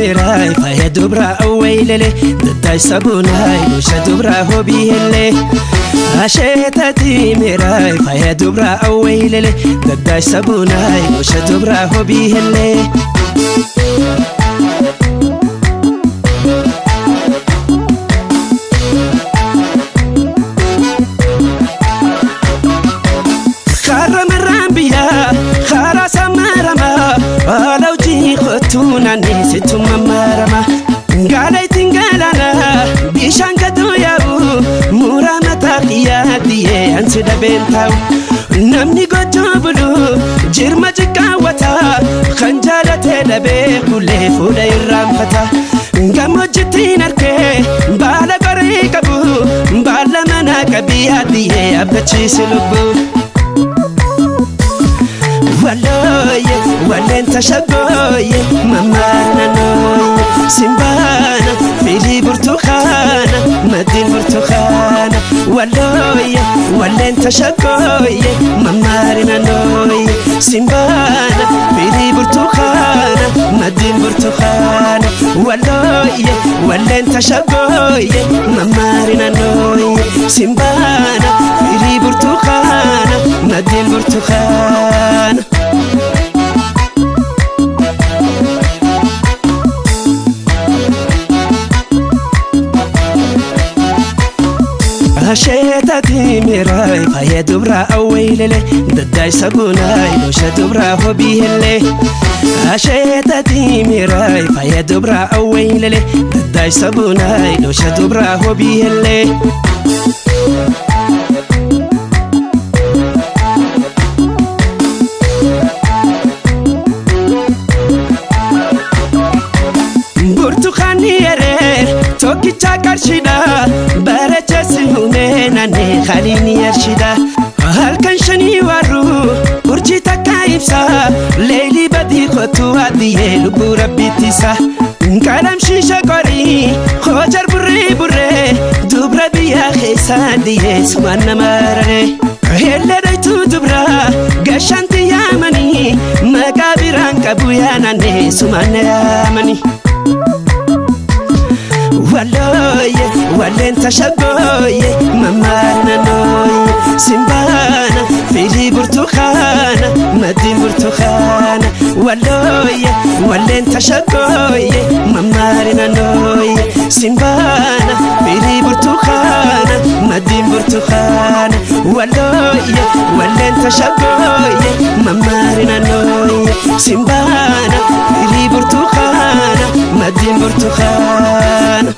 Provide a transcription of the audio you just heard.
mirai faya dubra awwaylele dadday sabunay dusha dubra hobiyelle ashetati mirai faya dubra awwaylele dadday sabunay dusha dubra hobiyelle tuna nisitu mamarama ngalai tingalana bishankatu yabu murama taqiyadiye ansida bentau namni gojobulu jirma jikawata khanjala telabe kule fuda irramfata ngamojitin arke bala qarikabu bala manakabiyadiye abachisilubu Waloye, walenta shagoye, mamana noye Simbana, fili burtukhana, madin burtukhana Waloye, walenta shagoye, mamarina noye Simbana, fili burtukhana, madin burtukhana Waloye, walenta shagoye, mamarina noye Simbana, fili burtukhana, madin burtukhana Ashetati mirai faya dubra awwaylele dadday sabunay dusha dubra hobiyelle Ashetati mirai faya dubra awwaylele dadday sabunay dusha dubra hobiyelle Burtukhani erer tokkicha qarshida barachasi hunenane khalini yarshida halkan shani waru urji takka ibsa leili badi khotu adiye lubu rabbitisa kalam shisha qori khojar burri burre dubra biya khisa diye sumanna marare helle daytu dubra gashanti yamani makabiran kabuyana ne sumanna yamani Waloye, walenta shagoye, mamarina noye Simbana, fili burtukhana, madin burtukhana Waloye, walenta shagoye, mamarina noye Simbana, fili burtukhana, madin burtukhana Waloye, walenta shagoye, mamarina noye Simbana, fili burtukhana, madin burtukhana